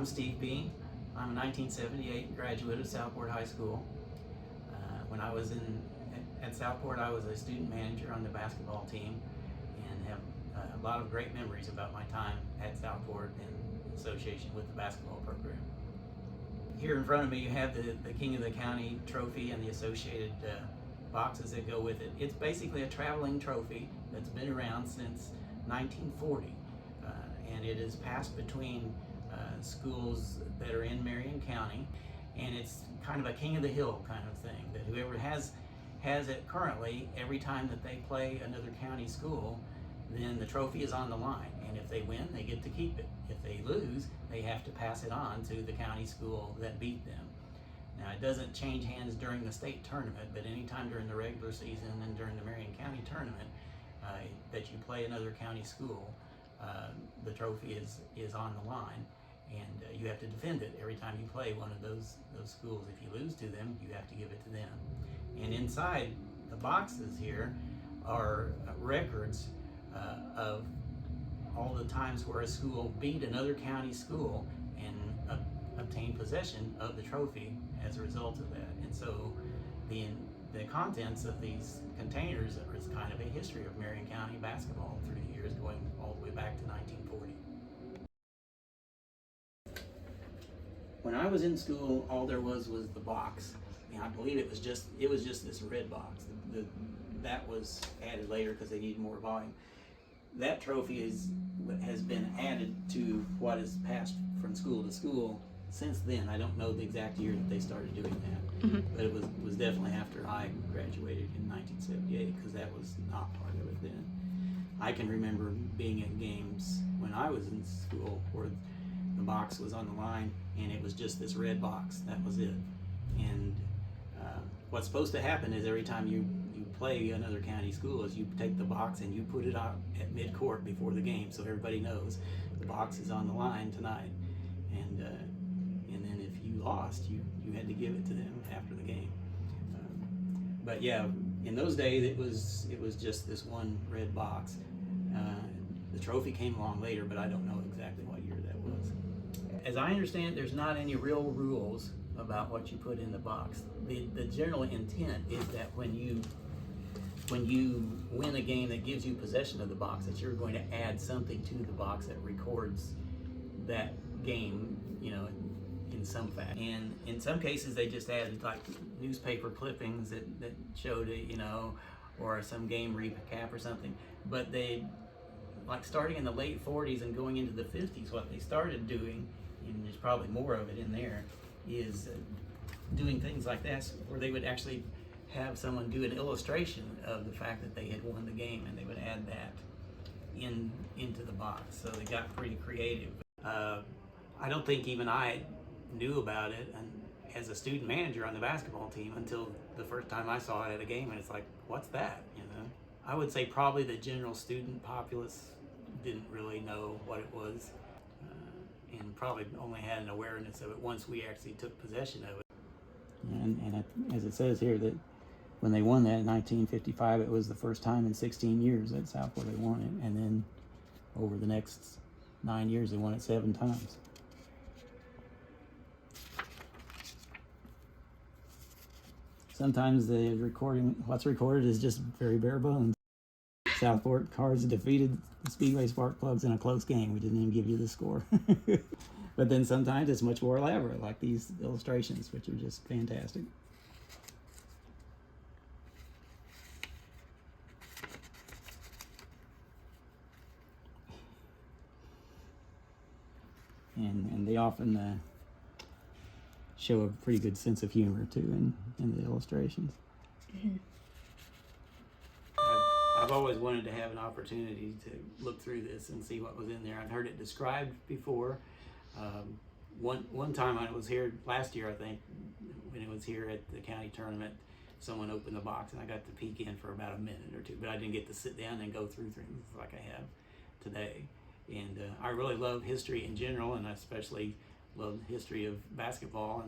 I'm Steve Bean. I'm a 1978 graduate of Southport High School. When I was at Southport, I was a student manager on the basketball team and have a lot of great memories about my time at Southport in association with the basketball program. Here in front of me you have the King of the County trophy and the associated boxes that go with it. It's basically a traveling trophy that's been around since 1940, and it is passed between schools that are in Marion County, and it's kind of a king of the hill kind of thing, that whoever has it currently, every time that they play another county school, then the trophy is on the line, and if they win, they get to keep it. If they lose, they have to pass it on to the county school that beat them. Now, it doesn't change hands during the state tournament, but anytime during the regular season and during the Marion County tournament that you play another county school, the trophy is on the line, and you have to defend it every time you play one of those schools. If you lose to them, you have to give it to them. And inside the boxes here are records of all the times where a school beat another county school and obtained possession of the trophy as a result of that. And so the contents of these containers is kind of a history of Marion County basketball through the years, going all the way back to 1940. When I was in school, all there was the box, and I believe it was just this red box. That was added later because they needed more volume. That trophy has been added to what is passed from school to school since then. I don't know the exact year that they started doing that, but it was definitely after I graduated in 1978, because that was not part of it then. I can remember being at games when I was in school where the box was on the line and it was just this red box. That was it. And what's supposed to happen is every time you play another county school is you take the box and you put it out at mid-court before the game, so everybody knows the box is on the line tonight. And then if you lost, you had to give it to them after the game. But yeah, in those days it was just this one red box. The trophy came along later, but I don't know exactly what year that was. As I understand, there's not any real rules about what you put in the box. The general intent is that when you win a game that gives you possession of the box, that you're going to add something to the box that records that game, in some fashion. And in some cases, they just added like newspaper clippings that showed it, or some game recap or something. But they, like starting in the late 40s and going into the 50s, what they started doing, and there's probably more of it in there, is doing things like that, where they would actually have someone do an illustration of the fact that they had won the game, and they would add that into the box. So they got pretty creative. I don't think even I knew about it as a student manager on the basketball team until the first time I saw it at a game, and it's like, what's that? I would say probably the general student populace didn't really know what it was, and probably only had an awareness of it once we actually took possession of it. And as it says here, that when they won that in 1955, it was the first time in 16 years at Southport they won it, and then over the next 9 years they won it 7 times. Sometimes what's recorded is just very bare bones. Southport Cars defeated the Speedway Spark Plugs in a close game. We didn't even give you the score. But then sometimes it's much more elaborate, like these illustrations, which are just fantastic. And they often show a pretty good sense of humor too in the illustrations. Mm-hmm. I've always wanted to have an opportunity to look through this and see what was in there. I've heard it described before. One time I was here last year, I think, when it was here at the county tournament, someone opened the box and I got to peek in for about a minute or two, but I didn't get to sit down and go through things like I have today. And I really love history in general, and I especially love the history of basketball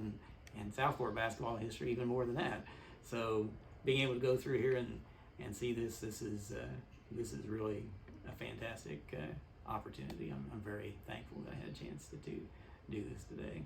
and Southport basketball history even more than that. So being able to go through here and see this is really a fantastic opportunity. I'm very thankful that I had a chance to do this today.